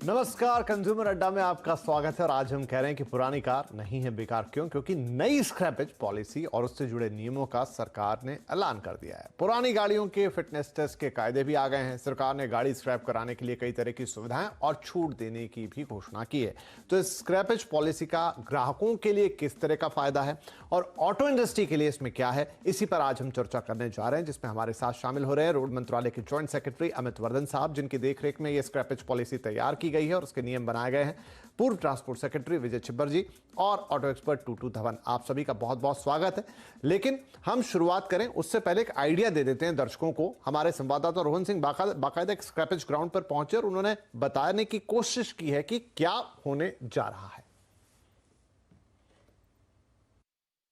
नमस्कार, कंज्यूमर अड्डा में आपका स्वागत है। और आज हम कह रहे हैं कि पुरानी कार नहीं है बेकार। क्यों? क्योंकि नई स्क्रैपेज पॉलिसी और उससे जुड़े नियमों का सरकार ने ऐलान कर दिया है। पुरानी गाड़ियों के फिटनेस टेस्ट के कायदे भी आ गए हैं। सरकार ने गाड़ी स्क्रैप कराने के लिए कई तरह की सुविधाएं और छूट देने की भी घोषणा की है। तो इस स्क्रैपेज पॉलिसी का ग्राहकों के लिए किस तरह का फायदा है और ऑटो इंडस्ट्री के लिए इसमें क्या है, इसी पर आज हम चर्चा करने जा रहे हैं, जिसमें हमारे साथ शामिल हो रहे हैं रोड मंत्रालय के जॉइंट सेक्रेटरी अमित वर्धन साहब, जिनकी देखरेख में यह स्क्रैपेज पॉलिसी तैयार की गई है और उसके नियम बनाए गए हैं। पूर्व ट्रांसपोर्ट सेक्रेटरी विजय छिब्बर जी और ऑटो एक्सपर्ट टूटू धवन, आप सभी का बहुत बहुत स्वागत है। लेकिन हम शुरुआत करें उससे पहले एक आइडिया दे देते हैं दर्शकों को। हमारे संवाददाता रोहन सिंह बाकायदा एक स्क्रैपेज ग्राउंड पर पहुंचे और उन्होंने बताने की कोशिश की है कि क्या होने जा रहा है।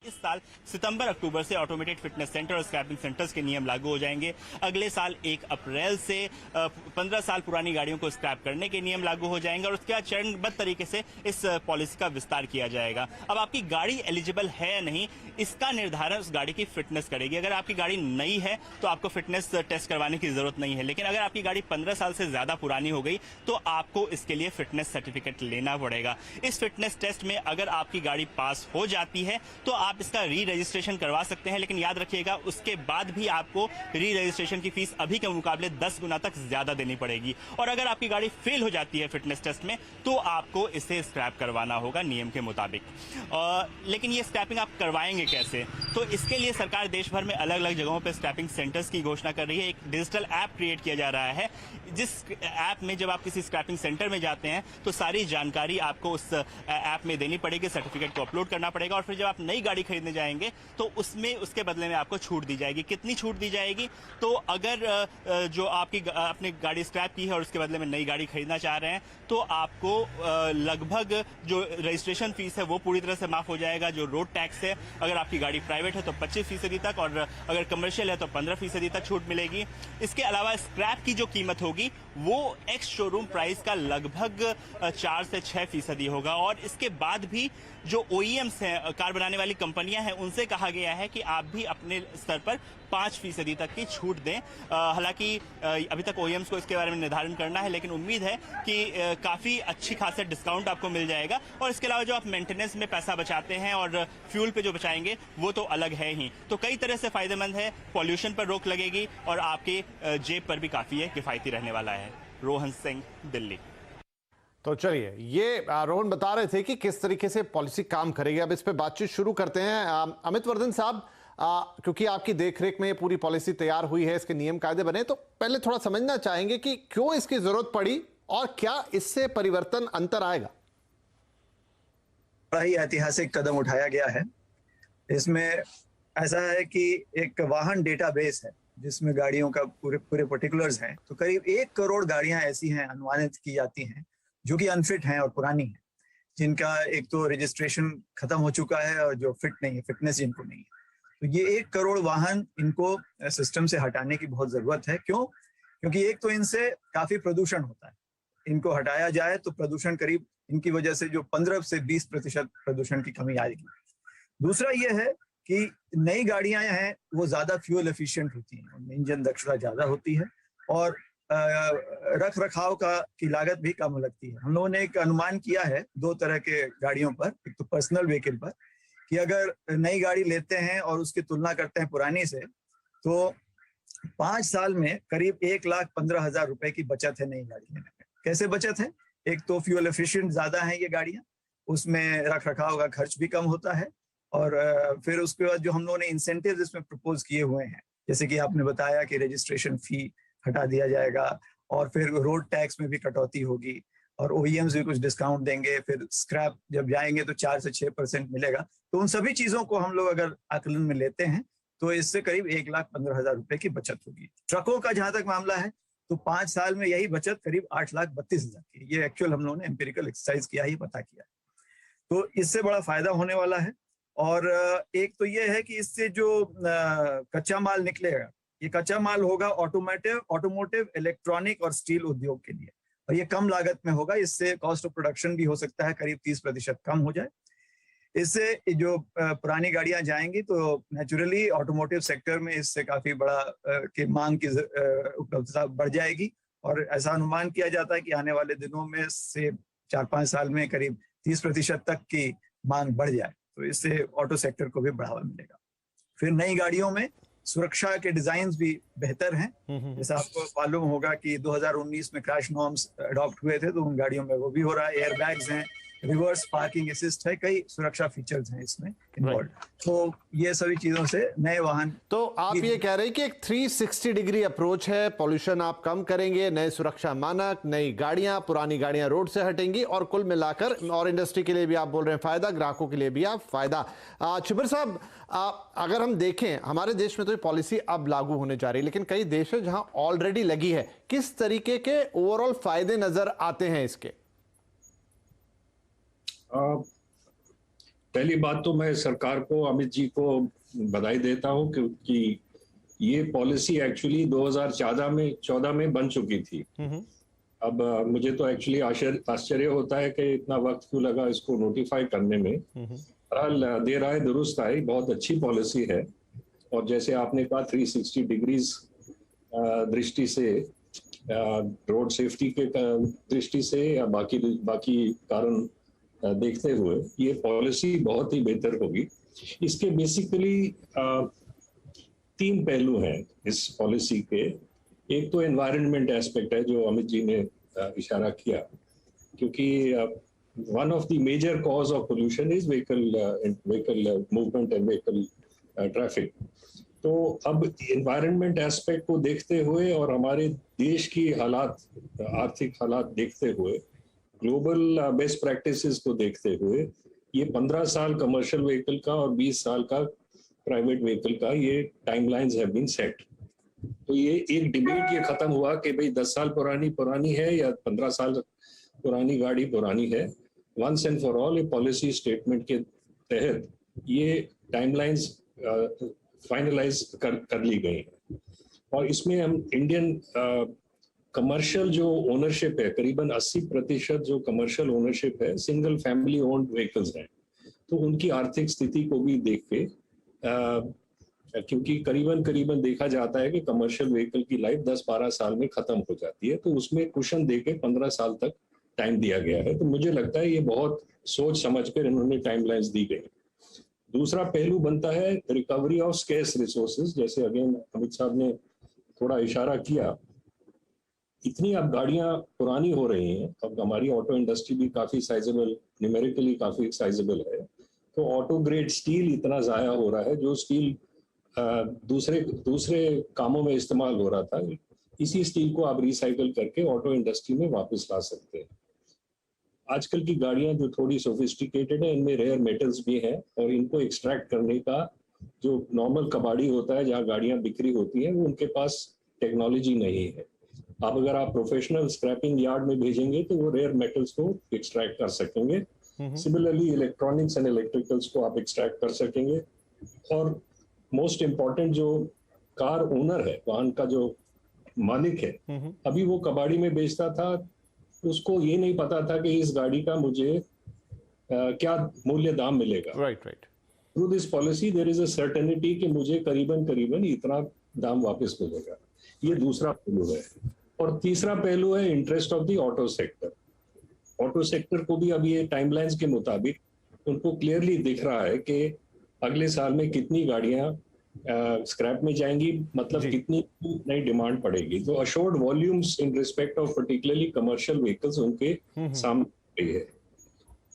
इस साल सितंबर अक्टूबर से ऑटोमेटेड फिटनेस सेंटर और स्क्रैपिंग सेंटर्स के नियम लागू हो जाएंगे। अगले साल 1 अप्रैल से 15 साल पुरानी गाड़ियों को स्क्रैप करने के नियम लागू हो जाएंगे और उसके बाद चरणबद्ध तरीके से इस पॉलिसी का विस्तार किया जाएगा। अब आपकी गाड़ी एलिजिबल है या नहीं, इसका निर्धारण उस गाड़ी की फिटनेस करेगी। अगर आपकी गाड़ी नई है तो आपको फिटनेस टेस्ट करवाने की जरूरत नहीं है, लेकिन अगर आपकी गाड़ी 15 साल से ज्यादा पुरानी हो गई तो आपको इसके लिए फिटनेस सर्टिफिकेट लेना पड़ेगा। इस फिटनेस टेस्ट में अगर आपकी गाड़ी पास हो जाती है तो आप इसका री रजिस्ट्रेशन करवा सकते हैं, लेकिन याद रखिएगा उसके बाद भी आपको री रजिस्ट्रेशन की फीस अभी के मुकाबले 10 गुना तक ज्यादा देनी पड़ेगी। और अगर आपकी गाड़ी फेल हो जाती है फिटनेस टेस्ट में तो आपको इसे स्क्रैप करवाना होगा नियम के मुताबिक। लेकिन ये स्क्रैपिंग आप करवाएंगे कैसे? तो इसके लिए सरकार देश भर में अलग अलग जगहों पर स्क्रैपिंग सेंटर्स की घोषणा कर रही है। एक डिजिटल ऐप क्रिएट किया जा रहा है, जिस ऐप में जब आप किसी स्क्रैपिंग सेंटर में जाते हैं तो सारी जानकारी आपको उस ऐप में देनी पड़ेगी, सर्टिफिकेट को अपलोड करना पड़ेगा और फिर जब आप नई गाड़ी खरीदने जाएंगे तो उसमें उसके बदले में आपको छूट दी जाएगी। कितनी छूट दी जाएगी? तो अगर जो आपने गाड़ी स्क्रैप की है और उसके बदले में नई गाड़ी खरीदना चाह रहे हैं तो आपको लगभग जो रजिस्ट्रेशन फीस है वो पूरी तरह से माफ हो जाएगा। जो रोड टैक्स है, अगर आपकी गाड़ी प्राइवेट है तो 25% तक और अगर कमर्शियल है तो 15% तक छूट मिलेगी। इसके अलावा स्क्रैप की जो कीमत होगी वो एक्स शोरूम प्राइस का लगभग 4 से 6% होगा। और इसके बाद भी जो OEMs हैं, कार बनाने वाली कंपनियां हैं, उनसे कहा गया है कि आप भी अपने स्तर पर 5% तक की छूट दें। हालांकि अभी तक OEMs को इसके बारे में निर्धारण करना है, लेकिन उम्मीद है कि काफी अच्छी खासा डिस्काउंट आपको मिल जाएगा। और इसके अलावा जो आप मेंटेनेंस में पैसा बचाते हैं और फ्यूल पे जो बचाएंगे वो तो अलग है ही। तो कई तरह से फायदेमंद है, पॉल्यूशन पर रोक लगेगी और आपके जेब पर भी काफी किफायती रहने वाला है। रोहन सिंह, दिल्ली। तो चलिए, ये रोहन बता रहे थे कि किस तरीके से पॉलिसी काम करेगी। अब इस पे बातचीत शुरू करते हैं। अमित वर्धन साहब, क्योंकि आपकी देखरेख में ये पूरी पॉलिसी तैयार हुई है, इसके नियम कायदे बने, तो पहले थोड़ा समझना चाहेंगे कि क्यों इसकी जरूरत पड़ी और क्या इससे परिवर्तन अंतर आएगा? बड़ा ही ऐतिहासिक कदम उठाया गया है। इसमें ऐसा है कि एक वाहन डेटाबेस है जिसमें गाड़ियों का पूरे पर्टिकुलर्स हैं। तो करीब 1 करोड़ गाड़ियां ऐसी हैं, अनुमानित की जाती हैं, जो कि अनफिट हैं और पुरानी हैं, जिनका एक तो रजिस्ट्रेशन खत्म हो चुका है और जो फिट नहीं है, फिटनेस जिनको नहीं है। तो ये 1 करोड़ वाहन, इनको सिस्टम से हटाने की बहुत जरूरत है। क्यों? क्योंकि एक तो इनसे काफी प्रदूषण होता है। इनको हटाया जाए तो प्रदूषण करीब, इनकी वजह से जो 15 से 20% प्रदूषण की कमी आएगी। दूसरा ये है कि नई गाड़ियां हैं वो ज्यादा फ्यूल एफिशिएंट होती हैं, उनमें इंजन दक्षता ज्यादा होती है और रख रखाव की लागत भी कम लगती है। हम लोगों ने एक अनुमान किया है 2 तरह के गाड़ियों पर, एक तो पर्सनल व्हीकल पर, कि अगर नई गाड़ी लेते हैं और उसकी तुलना करते हैं पुरानी से, तो 5 साल में करीब 1,15,000 रुपए की बचत है नई गाड़ी लेने में। कैसे बचत है? एक तो फ्यूल एफिशिएंट ज्यादा है ये गाड़ियां, उसमें रख रखाव का खर्च भी कम होता है और फिर उसके बाद जो हम लोगों ने इंसेंटिव इसमें प्रपोज किए हुए हैं, जैसे कि आपने बताया कि रजिस्ट्रेशन फी हटा दिया जाएगा और फिर रोड टैक्स में भी कटौती होगी और OEMs भी कुछ डिस्काउंट देंगे, फिर स्क्रैप जब जाएंगे तो 4 से 6% मिलेगा। तो उन सभी चीजों को हम लोग अगर आकलन में लेते हैं तो इससे करीब 1,15,000 रुपए की बचत होगी। ट्रकों का जहां तक मामला है तो 5 साल में यही बचत करीब 8,32,000 की। ये एक्चुअल हम लोगों ने एम्पिरिकल एक्सरसाइज किया ही, पता किया। तो इससे बड़ा फायदा होने वाला है। और एक तो ये है कि इससे जो कच्चा माल निकलेगा, ये कच्चा माल होगा ऑटोमोटिव, इलेक्ट्रॉनिक और स्टील उद्योग के लिए, और ये कम लागत में होगा। इससे कॉस्ट ऑफ प्रोडक्शन भी हो सकता है करीब 30% कम हो जाए। इससे जो पुरानी गाड़ियां जाएंगी तो नेचुरली ऑटोमोटिव सेक्टर में इससे काफी बड़ा की मांग की उपलब्धता बढ़ जाएगी और ऐसा अनुमान किया जाता है कि आने वाले दिनों में से 4-5 साल में करीब 30% तक की मांग बढ़ जाए, तो इससे ऑटो सेक्टर को भी बढ़ावा मिलेगा। फिर नई गाड़ियों में सुरक्षा के डिजाइन भी बेहतर हैं। जैसा आपको मालूम होगा कि 2019 में क्रैश नॉर्म्स अडॉप्ट हुए थे, तो उन गाड़ियों में वो भी हो रहा है। एयर बैग्स हैं, रिवर्स पार्किंग असिस्ट है, कई सुरक्षा फीचर्स हैं इसमें इन्वॉल्व। तो ये सभी चीजों से नए वाहन। तो आप ये कह रहे हैं कि एक 360 डिग्री अप्रोच है, पॉल्यूशन आप कम करेंगे, नए सुरक्षा मानक, नई गाड़ियां, पुरानी गाड़ियां रोड से हटेंगी और कुल मिलाकर और इंडस्ट्री के लिए भी आप बोल रहे हैं फायदा, ग्राहकों के लिए भी आप फायदा। छिब्बर साहब, अगर हम देखें हमारे देश में तो ये पॉलिसी अब लागू होने जा रही है, लेकिन कई देश है जहां ऑलरेडी लगी है। किस तरीके के ओवरऑल फायदे नजर आते हैं इसके? पहली बात तो मैं सरकार को, अमित जी को बधाई देता हूं क्योंकि ये पॉलिसी एक्चुअली 2014 में बन चुकी थी। अब मुझे तो एक्चुअली आश्चर्य होता है कि इतना वक्त क्यों लगा इसको नोटिफाई करने में। बहरहाल देर आए दुरुस्त आए, बहुत अच्छी पॉलिसी है। और जैसे आपने कहा 360 डिग्रीज दृष्टि से, रोड सेफ्टी के दृष्टि से या बाकी कारण देखते हुए ये पॉलिसी बहुत ही बेहतर होगी। इसके बेसिकली 3 पहलू हैं इस पॉलिसी के। एक तो एनवायरनमेंट एस्पेक्ट है जो अमित जी ने इशारा किया, क्योंकि one of the major cause of pollution is vehicle movement and vehicle traffic. तो अब एनवायरनमेंट एस्पेक्ट को देखते हुए और हमारे देश की हालात, आर्थिक हालात देखते हुए, ग्लोबल बेस्ट प्रैक्टिसेस को देखते हुए ये 15 साल कमर्शियल व्हीकल का और 20 साल का प्राइवेट व्हीकल का ये टाइमलाइंस हैव बीन सेट। तो ये एक डिबेट ये खत्म हुआ कि भाई 10 साल पुरानी है या 15 साल पुरानी गाड़ी पुरानी है। वंस एंड फॉर ऑल ये पॉलिसी स्टेटमेंट के तहत ये टाइमलाइंस फाइनलाइज कर ली गई है। और इसमें हम इंडियन कमर्शियल जो ओनरशिप है, करीबन 80% जो कमर्शियल ओनरशिप है सिंगल फैमिली ओन्ड व्हीकल्स हैं, तो उनकी आर्थिक स्थिति को भी देख के, क्योंकि करीबन देखा जाता है कि कमर्शियल व्हीकल की लाइफ 10-12 साल में खत्म हो जाती है, तो उसमें कुशन देके 15 साल तक टाइम दिया गया है। तो मुझे लगता है ये बहुत सोच समझ कर इन्होंने टाइमलाइंस दी गई। दूसरा पहलू बनता है रिकवरी ऑफ स्केर्स रिसोर्सेज। जैसे अगेन अमित साहब ने थोड़ा इशारा किया, इतनी अब गाड़ियां पुरानी हो रही हैं, अब हमारी ऑटो इंडस्ट्री भी काफी साइजेबल, न्यूमेरिकली काफी साइजेबल है, तो ऑटो ग्रेड स्टील इतना जाया हो रहा है, जो स्टील दूसरे कामों में इस्तेमाल हो रहा था, इसी स्टील को आप रिसाइकल करके ऑटो इंडस्ट्री में वापस ला सकते हैं। आजकल की गाड़ियां जो थोड़ी सोफिस्टिकेटेड है, इनमें रेयर मेटल्स भी हैं और इनको एक्सट्रैक्ट करने का जो नॉर्मल कबाड़ी होता है जहाँ गाड़ियां बिक्री होती हैं, वो उनके पास टेक्नोलॉजी नहीं है। अब अगर आप प्रोफेशनल स्क्रैपिंग यार्ड में भेजेंगे तो वो रेयर मेटल्स को एक्सट्रैक्ट कर सकेंगे। सिमिलरली इलेक्ट्रॉनिक्स एंड इलेक्ट्रिकल्स को आप एक्सट्रैक्ट कर सकेंगे। और मोस्ट इम्पॉर्टेंट जो कार ओनर है, वाहन का जो मालिक है, अभी वो कबाड़ी में बेचता था, उसको ये नहीं पता था कि इस गाड़ी का मुझे क्या मूल्य दाम मिलेगा। Right. Through this policy there is a certainty कि मुझे करीबन इतना दाम वापस मिलेगा। ये दूसरा पहलू है। और तीसरा पहलू है interest of the auto sector. Auto sector को भी अब ये टाइमलाइंस के मुताबिक उनको क्लियरली दिख रहा है कि अगले साल में कितनी गाड़ियां स्क्रैप में जाएंगी, मतलब कितनी नई डिमांड पड़ेगी। तो assured volumes in respect of particularly commercial vehicles उनके सामने है।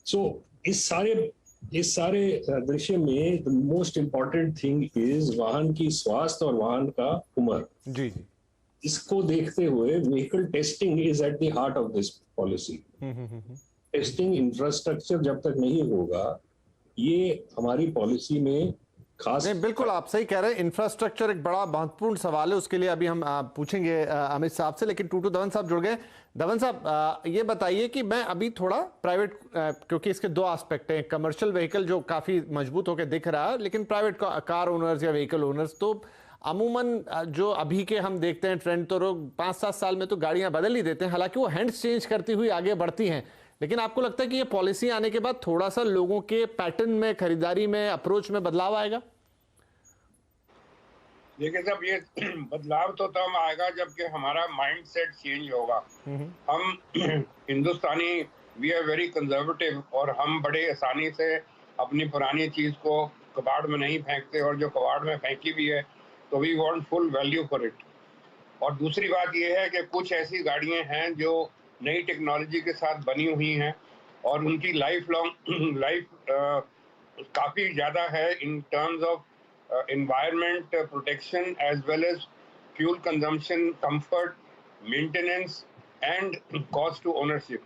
सो इस सारे दृश्य में the most important thing is वाहन की स्वास्थ्य और वाहन का उम्र। जी। इसको देखते हुए vehicle testing is at the heart of this policy. Testing infrastructure जब तक नहीं होगा, ये हमारी पॉलिसी में खास नहीं, बिल्कुल आप सही कह रहे हैं। इंफ्रास्ट्रक्चर एक बड़ा महत्वपूर्ण सवाल है, उसके लिए अभी हम पूछेंगे अमित साहब से, लेकिन टूटू धवन साहब जुड़ गए। धवन साहब, ये बताइए कि मैं अभी थोड़ा प्राइवेट, क्योंकि इसके 2 एस्पेक्ट हैं, कमर्शियल व्हीकल जो काफी मजबूत होकर दिख रहा है, लेकिन प्राइवेट कार ओनर्स या व्हीकल ओनर्स तो अमूमन जो अभी के हम देखते हैं ट्रेंड, तो लोग 5-7 साल में तो गाड़ियां बदल ही देते हैं, हालांकि वो हैंड्स चेंज करती हुई आगे बढ़ती हैं। लेकिन आपको लगता है कि ये पॉलिसी आने के बाद थोड़ा सा लोगों के पैटर्न में, खरीदारी में, अप्रोच में बदलाव आएगा? देखिए साहब, ये बदलाव तो तब आएगा जबकि हमारा माइंड सेट चेंज होगा। हम हिंदुस्तानी, वी आर वेरी कंजर्वेटिव, और हम बड़े आसानी से अपनी पुरानी चीज को कबाड़ में नहीं फेंकते, और जो कबाड़ में फेंकी भी है तो we want full value for it. और दूसरी बात यह है कि कुछ ऐसी गाड़ियां हैं जो नई टेक्नोलॉजी के साथ बनी हुई हैं और उनकी लाइफ लॉन्ग लाइफ काफ़ी ज़्यादा है in terms of environment protection as well as fuel consumption, comfort, maintenance and cost to ownership।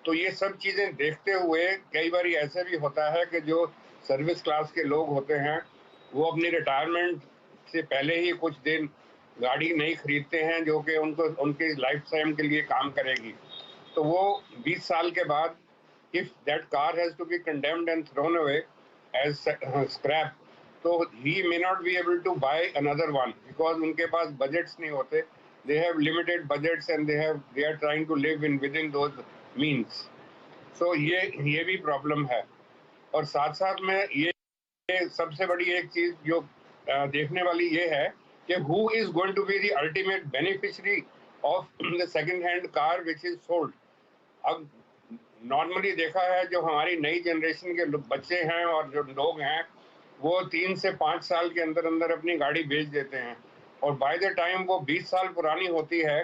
तो ये सब चीज़ें देखते हुए कई बार ऐसे भी होता है कि जो सर्विस क्लास के लोग होते हैं वो अपनी रिटायरमेंट से पहले ही कुछ दिन गाड़ी नहीं खरीदते हैं जो कि उनको उनके लाइफ टाइम के लिए काम करेगी। तो वो 20 साल के बाद if that car has to be condemned and thrown away as scrap, so he may not be able to buy another one because उनके पास budgets नहीं होते, they have limited budgets and they are trying to live in within those means। so ये भी problem है। और साथ साथ में ये सबसे बड़ी एक चीज जो देखने वाली ये है कि who is going to be the ultimate beneficiary of the second hand car which is sold। अब नॉर्मली देखा है जो हमारी नई जनरेशन के बच्चे हैं और जो लोग हैं वो 3 से 5 साल के अंदर अंदर अपनी गाड़ी बेच देते हैं, और बाय द टाइम वो 20 साल पुरानी होती है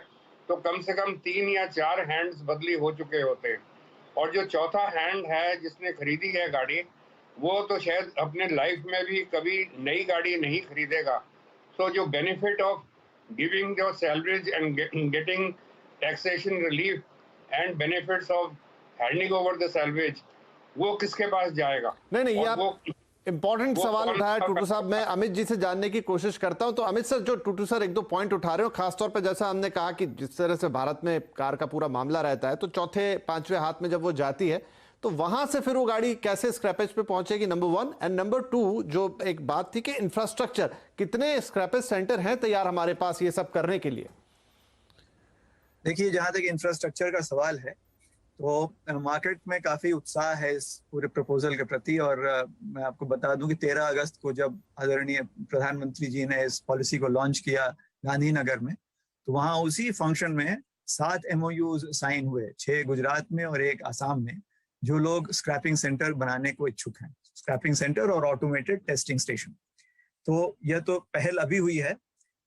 तो कम से कम 3 या 4 हैंड्स बदली हो चुके होते हैं, और जो चौथा हैंड है जिसने खरीदी है गाड़ी वो तो शायद अपने लाइफ में भी कभी नई गाड़ी नहीं खरीदेगा। तो जो benefit of giving your salaries and getting taxation relief and benefits of handing over the salvage, वो किसके पास जाएगा? नहीं, ये आप इंपॉर्टेंट सवाल उठाया टूटू साहब। मैं अमित जी से जानने की कोशिश करता हूं। तो अमित सर, जो टूटू सर 1-2 पॉइंट उठा रहे हो, खासतौर पे जैसा हमने कहा कि जिस तरह से भारत में कार का पूरा मामला रहता है, तो चौथे 5वें हाथ में जब वो जाती है तो वहां से फिर वो गाड़ी कैसे स्क्रैपेज पे पहुंचेगी, नंबर 1। एंड नंबर 2, जो एक बात थी कि इंफ्रास्ट्रक्चर, कितने स्क्रैपेज सेंटर हैं तैयार हमारे पास ये सब करने के लिए? देखिए, जहां तक इंफ्रास्ट्रक्चर का सवाल है तो मार्केट में काफी उत्साह है इस पूरे प्रपोजल के प्रति। और मैं आपको बता दूं कि 13 अगस्त को जब आदरणीय प्रधानमंत्री जी ने इस पॉलिसी को लॉन्च किया गांधीनगर में, तो वहां उसी फंक्शन में 7 MOUs साइन हुए, 6 गुजरात में और 1 आसाम में, जो लोग स्क्रैपिंग सेंटर बनाने को इच्छुक हैं, स्क्रैपिंग सेंटर और ऑटोमेटेड टेस्टिंग स्टेशन। तो यह तो पहल अभी हुई है।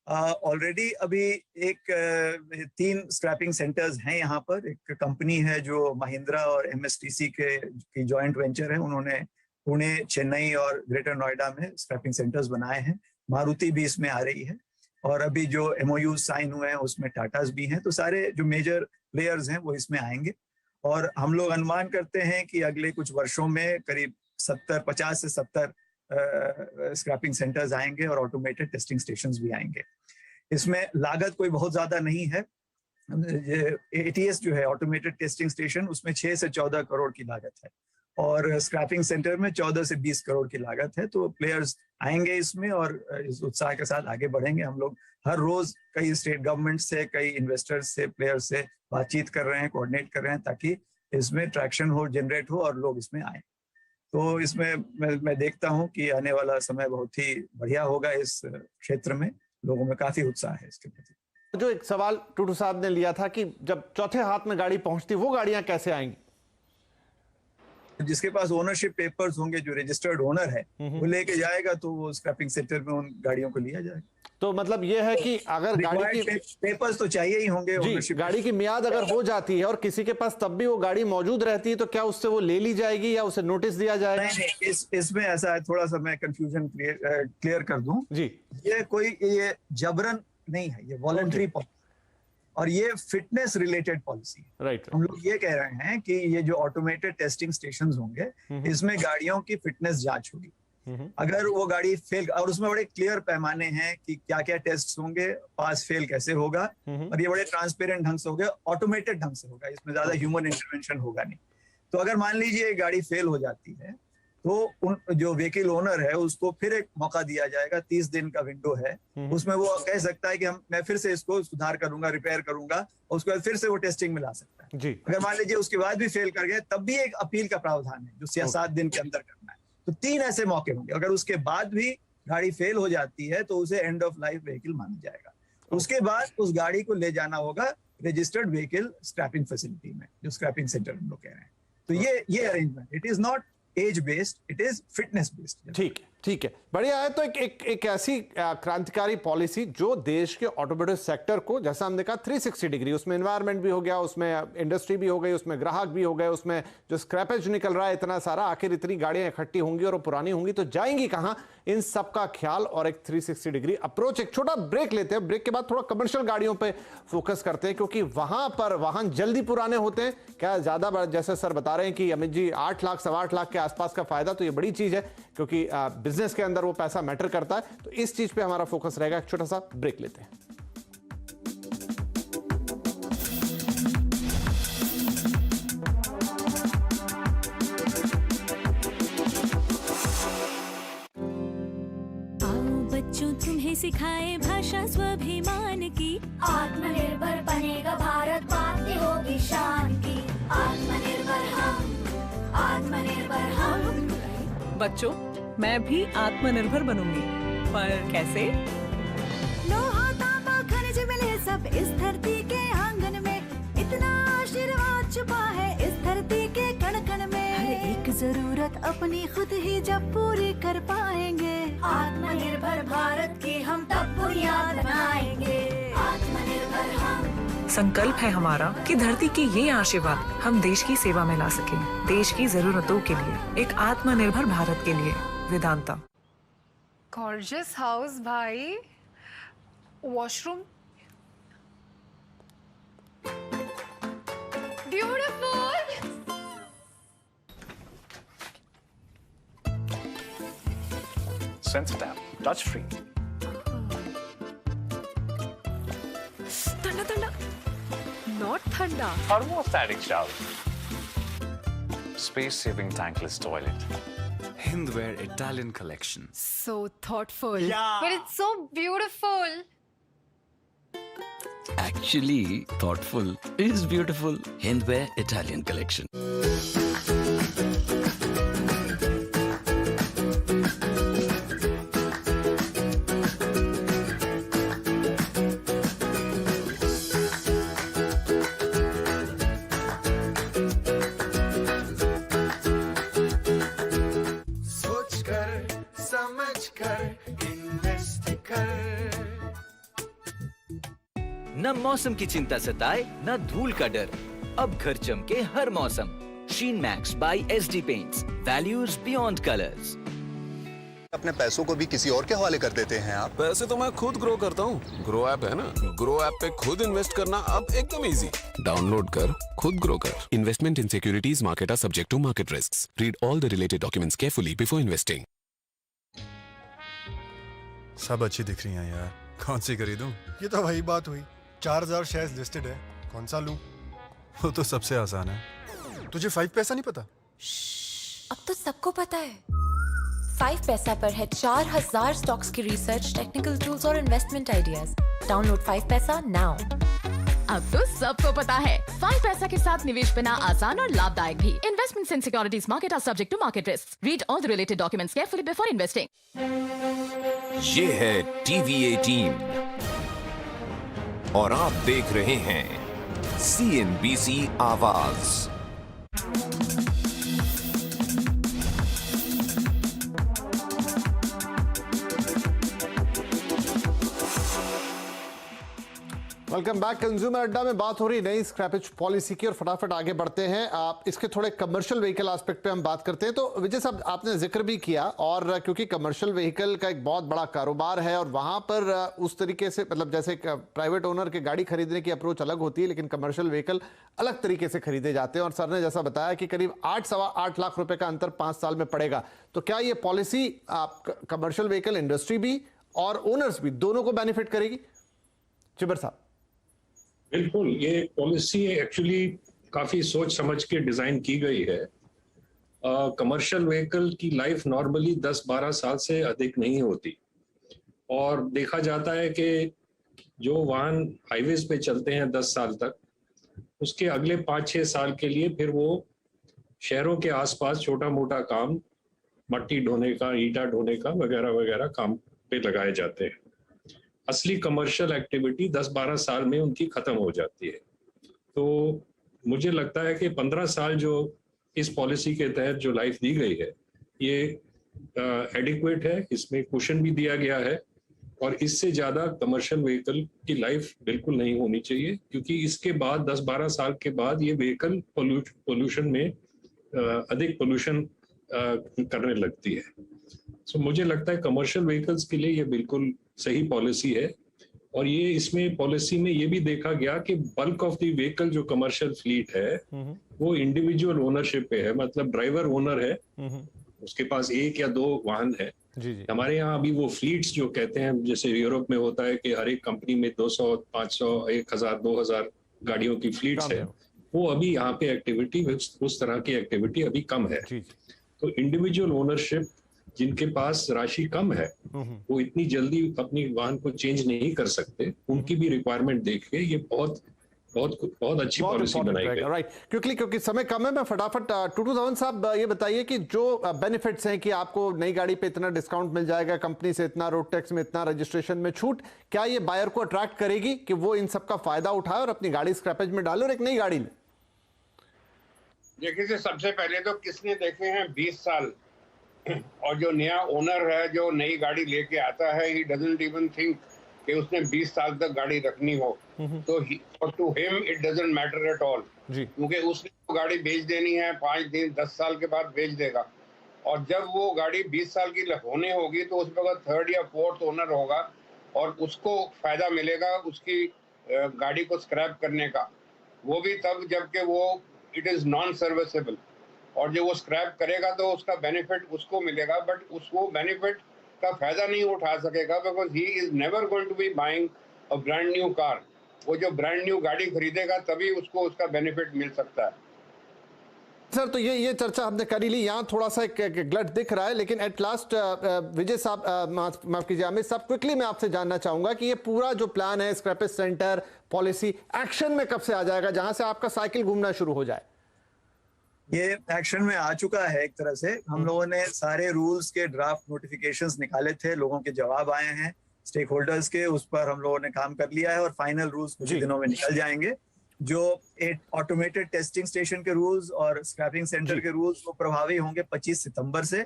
ऑलरेडी अभी 3 स्क्रैपिंग सेंटर्स हैं यहाँ पर। एक कंपनी है जो महिंद्रा और MSTC की जॉइंट वेंचर है, उन्होंने पुणे, चेन्नई और ग्रेटर नोएडा में स्क्रैपिंग सेंटर्स बनाए हैं। मारुति भी इसमें आ रही है, और अभी जो MOU साइन हुए हैं उसमें टाटास भी हैं। तो सारे जो मेजर प्लेयर्स हैं वो इसमें आएंगे, और हम लोग अनुमान करते हैं कि अगले कुछ वर्षों में करीब 50 से 70 स्क्रैपिंग सेंटर्स आएंगे और ऑटोमेटेड टेस्टिंग स्टेशंस भी आएंगे। इसमें लागत कोई बहुत ज्यादा नहीं है। ATS जो है, ऑटोमेटेड टेस्टिंग स्टेशन, उसमें 6 से 14 करोड़ की लागत है, और स्क्रैपिंग सेंटर में 14 से 20 करोड़ की लागत है। तो प्लेयर्स आएंगे इसमें और इस उत्साह के साथ आगे बढ़ेंगे। हम लोग हर रोज कई स्टेट गवर्नमेंट से, कई इन्वेस्टर्स से, प्लेयर्स से बातचीत कर रहे हैं, कोऑर्डिनेट कर रहे हैं, ताकि इसमें ट्रैक्शन हो, जनरेट हो और लोग इसमें आए। तो इसमें मैं देखता हूं कि आने वाला समय बहुत ही बढ़िया होगा। इस क्षेत्र में लोगों में काफी उत्साह है इसके प्रति। जो एक सवाल टूटू साहब ने लिया था कि जब चौथे हाथ में गाड़ी पहुंचती, वो गाड़ियां कैसे आएंगी? जिसके पास ओनरशिप पेपर्स होंगे, जो रजिस्टर्ड ओनर है, वो लेके जाएगा, तो वो स्क्रैपिंग सेंटर में उन गाड़ियों को लिया जाएगा। तो मतलब ये है कि अगर गाड़ी की पेपर्स तो चाहिए ही होंगे, जी, गाड़ी की मियाद अगर हो जाती है और किसी के पास तब भी वो गाड़ी मौजूद रहती है, तो क्या उससे वो ले ली जाएगी या उसे नोटिस दिया जाएगा? नहीं, इसमें ऐसा है, थोड़ा सा मैं कंफ्यूजन क्लियर कर दूं जी। ये जबरन नहीं है, ये वॉलंटरी पॉलिसी और ये फिटनेस रिलेटेड पॉलिसी है। राइट। हम लोग ये कह रहे हैं कि ये जो ऑटोमेटेड टेस्टिंग स्टेशंस होंगे, इसमें गाड़ियों की फिटनेस जांच होगी। अगर वो गाड़ी फेल, और उसमें बड़े क्लियर पैमाने हैं कि क्या क्या टेस्ट होंगे, पास फेल कैसे होगा, और ये बड़े ट्रांसपेरेंट ढंग से होगा, ऑटोमेटेड ढंग से होगा, इसमें ज्यादा ह्यूमन इंटरवेंशन होगा नहीं। तो अगर मान लीजिए गाड़ी फेल हो जाती है, तो जो व्हीकल ओनर है उसको फिर एक मौका दिया जाएगा, 30 दिन का विंडो है, उसमें वो कह सकता है कि मैं फिर से इसको सुधार करूंगा, रिपेयर करूंगा, और उसके बाद फिर से वो टेस्टिंग में ला सकता है जी। अगर मान लीजिए उसके बाद भी फेल कर गए, तब भी एक अपील का प्रावधान है जो 7 दिन के अंदर करना है। तो 3 ऐसे मौके होंगे। अगर उसके बाद भी गाड़ी फेल हो जाती है तो उसे एंड ऑफ लाइफ व्हीकल माना जाएगा। उसके बाद उस गाड़ी को ले जाना होगा रजिस्टर्ड व्हीकल स्क्रैपिंग फैसिलिटी में, जो स्क्रैपिंग सेंटर हम लोग कह रहे हैं। तो ये arrangement, it is not age based, it is fitness based. ठीक है, बढ़िया है। तो एक ऐसी क्रांतिकारी पॉलिसी जो देश के ऑटोमोटिव सेक्टर को, जैसा हमने कहा 360 डिग्री, उसमें एनवायरनमेंट भी हो गया, उसमें इंडस्ट्री भी हो गई, उसमें ग्राहक भी हो गए, उसमें जो स्क्रैपेज निकल रहा है इतना सारा, आखिर इतनी गाड़ियां इकट्ठी होंगी और वो पुरानी होंगी तो जाएंगी कहां, इन सब का ख्याल और एक 360 डिग्री अप्रोच। एक छोटा ब्रेक लेते हैं, ब्रेक के बाद थोड़ा कमर्शियल गाड़ियों पे फोकस करते हैं, क्योंकि वहां पर वाहन जल्दी पुराने होते हैं। क्या ज्यादा, जैसे सर बता रहे हैं कि अमित जी 8 लाख 8.25 लाख के आसपास का फायदा, तो ये बड़ी चीज है क्योंकि बिजनेस के अंदर वो पैसा मैटर करता है। तो इस चीज पे हमारा फोकस रहेगा। एक छोटा सा ब्रेक लेते हैं। तुम्हें सिखाए भाषा स्वाभिमान की, आत्मनिर्भर बनेगा भारत, बातें होगी शान की। आत्मनिर्भर हम। बच्चों, मैं भी आत्मनिर्भर बनूंगी, पर कैसे? लोहा तांबा खनिज मिले सब इस धरती के आंगन में, इतना आशीर्वाद छुपा है इस धरती के कण कण में। हर एक जरूरत अपनी खुद ही जब पूरी कर पाएंगे, आत्मनिर्भर भारत की हम तब बुनियाद बनाएंगे। आत्मनिर्भर हम। संकल्प है हमारा कि धरती के ये आशीर्वाद हम देश की सेवा में ला सके, देश की जरूरतों के लिए, एक आत्मनिर्भर भारत के लिए। वेदांता। गॉर्जियस हाउस भाई, washroom beautiful. Sensitive, touch free. ठंडा ठंडा, नॉट ठंडा। Thermostatic shower. Space saving tankless toilet. Hindware Italian collection. So thoughtful. Yeah. But it's so beautiful. Actually, thoughtful is beautiful. Hindware Italian collection. न मौसम की चिंता सताए, न धूल का डर। अब घर चमके हर मौसम। Sheen Max by SD paints, values beyond colours. अपने पैसों को भी किसी और के हवाले कर देते हैं आप? पैसे तो मैं खुद ग्रो करता हूँ। ग्रो ऐप है ना, ग्रो ऐप पे खुद इन्वेस्ट करना अब एकदम इजी। डाउनलोड कर, खुद ग्रो कर। Investment in securities market are subject to market risks. Read all the related documents carefully before investing. सब अच्छी दिख रही हैं यार, कौन सी खरीदूं? ये तो वही बात हुई, 4000 शेयर्स लिस्टेड है, कौन सा लूं? वो तो सबसे आसान है। तुझे 5 पैसा नहीं पता? अब तो सबको पता है। 5 पैसा पर है 4000 स्टॉक्स की रिसर्च, टेक्निकल टूल्स और इन्वेस्टमेंट आइडियाज। डाउनलोड 5 पैसा नाउ। अब तो सबको पता है, 5 पैसा के साथ निवेश बिना आसान और लाभदायक भी। Investments in securities market are subject to market risk. Read all the related documents carefully before investing. ये है टीवी 18 और आप देख रहे हैं CNBC आवाज। Welcome back. कंज्यूमर अड्डा में बात हो रही नई स्क्रैपेज पॉलिसी की और फटाफट आगे बढ़ते हैं। आप इसके थोड़े कमर्शियल व्हीकल एस्पेक्ट पे हम बात करते हैं। तो विजय साहब, आपने जिक्र भी किया, और क्योंकि कमर्शियल व्हीकल का एक बहुत बड़ा कारोबार है और वहां पर उस तरीके से, मतलब जैसे प्राइवेट ओनर के गाड़ी खरीदने की अप्रोच अलग होती है, लेकिन कमर्शियल व्हीकल अलग तरीके से खरीदे जाते हैं। और सर ने जैसा बताया कि करीब 8-8 लाख रुपए का अंतर 5 साल में पड़ेगा। तो क्या ये पॉलिसी कमर्शियल व्हीकल इंडस्ट्री भी और ओनर्स भी दोनों को बेनिफिट करेगी? चिबर साहब। बिल्कुल, ये पॉलिसी एक्चुअली काफी सोच समझ के डिजाइन की गई है। कमर्शियल व्हीकल की लाइफ नॉर्मली 10-12 साल से अधिक नहीं होती, और देखा जाता है कि जो वाहन हाईवेज पे चलते हैं 10 साल तक, उसके अगले 5-6 साल के लिए फिर वो शहरों के आसपास छोटा मोटा काम मट्टी ढोने का, ईटा ढोने का वगैरह वगैरह काम पे लगाए जाते हैं। असली कमर्शियल एक्टिविटी 10-12 साल में उनकी खत्म हो जाती है। तो मुझे लगता है कि 15 साल जो इस पॉलिसी के तहत जो लाइफ दी गई है ये एडिक्वेट है, इसमें कुशन भी दिया गया है और इससे ज़्यादा कमर्शियल व्हीकल की लाइफ बिल्कुल नहीं होनी चाहिए, क्योंकि इसके बाद 10-12 साल के बाद ये व्हीकल पोल्यूशन में अधिक पोल्यूशन करने लगती है। सो मुझे लगता है कमर्शियल व्हीकल्स के लिए ये बिल्कुल सही पॉलिसी है। और ये इसमें पॉलिसी में ये भी देखा गया कि बल्क ऑफ द व्हीकल जो कमर्शियल फ्लीट है वो इंडिविजुअल ओनरशिप पे है, मतलब ड्राइवर ओनर है, उसके पास 1 या 2 वाहन है। हमारे यहाँ अभी वो फ्लीट्स जो कहते हैं, जैसे यूरोप में होता है कि हर एक कंपनी में 200, 500, 1000, 2000 गाड़ियों की फ्लीट्स है, वो अभी यहाँ पे एक्टिविटी, उस तरह की एक्टिविटी अभी कम है। तो इंडिविजुअल ओनरशिप जिनके पास राशि कम है वो इतनी जल्दी अपनी वाहन को चेंज नहीं कर सकते, उनकी भी रिक्वायरमेंट देख के ये बहुत अच्छी पॉलिसी बनाई गई। राइट, क्योंकि समय कम है, मैं फटाफट टूटू धवन साहब ये बताइए कि जो बेनिफिट्स हैं कि आपको नई गाड़ी पे इतना डिस्काउंट मिल जाएगा, कंपनी से इतना, रोड टैक्स में इतना, रजिस्ट्रेशन में छूट, क्या ये बायर को अट्रैक्ट करेगी कि वो इन सब का फायदा उठाए और अपनी गाड़ी स्क्रैपेज में डाले और एक नई गाड़ी ले? देखिए, सबसे पहले तो किसने देखे हैं 20 साल, और जो नया ओनर है जो नई गाड़ी लेके आता है, ही डजंट इवन थिंक कि उसने 20 साल तक गाड़ी रखनी हो, तो to him it doesn't matter at all, क्योंकि उसने वो गाड़ी बेच देनी है, 5 दिन 10 साल के बाद बेच देगा। और जब वो गाड़ी 20 साल की होने होगी तो उसमें अगर 3rd या 4th ओनर होगा और उसको फायदा मिलेगा उसकी गाड़ी को स्क्रैप करने का, वो भी तब जबकि वो इट इज नॉन सर्विसेबल, और जो वो स्क्रैप करेगा तो उसका बेनिफिट उसको मिलेगा, बट उसको बेनिफिट का फायदा नहीं उठा सकेगा, because he is never going to be buying a brand new car. वो जो ब्रांड न्यू गाड़ी खरीदेगा तभी उसको उसका बेनिफिट मिल सकता है। सर, तो ये चर्चा हमने कर ही ली, यहाँ थोड़ा सा एक ग्लट दिख रहा है, लेकिन एट लास्ट विजय साहब, माफ कीजिए अमित साहब, क्विकली मैं आपसे जानना चाहूंगा कि ये पूरा जो प्लान है, स्क्रैपेज सेंटर पॉलिसी, एक्शन में कब से आ जाएगा, जहां से आपका साइकिल घूमना शुरू हो जाए? ये एक्शन में आ चुका है एक तरह से। हम लोगों ने सारे रूल्स के ड्राफ्ट नोटिफिकेशंस निकाले थे, लोगों के जवाब आए हैं स्टेक होल्डर्स के, उस पर हम लोगों ने काम कर लिया है और फाइनल रूल्स कुछ दिनों में निकल जाएंगे। जो ऑटोमेटेड टेस्टिंग स्टेशन के रूल्स और स्क्रैपिंग सेंटर के रूल्स वो प्रभावी होंगे 25 सितंबर से,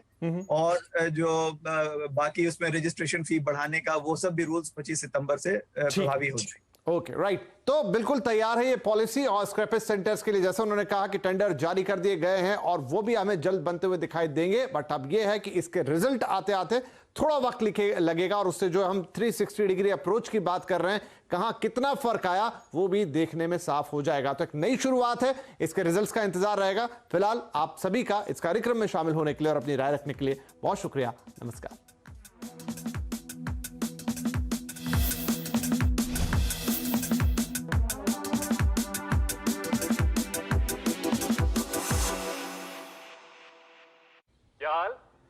और जो बाकी उसमें रजिस्ट्रेशन फी बढ़ाने का वो सब भी रूल्स 25 सितंबर से प्रभावी हो जाएंगे। ओके, राइट, तो बिल्कुल तैयार है ये पॉलिसी और स्क्रैपेज सेंटर्स के लिए। जैसा उन्होंने कहा कि टेंडर जारी कर दिए गए हैं और वो भी हमें जल्द बनते हुए दिखाई देंगे, बट अब ये है कि इसके रिजल्ट आते आते थोड़ा वक्त लगेगा, और उससे जो हम 360 डिग्री अप्रोच की बात कर रहे हैं, कहां कितना फर्क आया वो भी देखने में साफ हो जाएगा। तो एक नई शुरुआत है, इसके रिजल्ट्स का इंतजार रहेगा। फिलहाल आप सभी का इस कार्यक्रम में शामिल होने के लिए और अपनी राय रखने के लिए बहुत शुक्रिया। नमस्कार।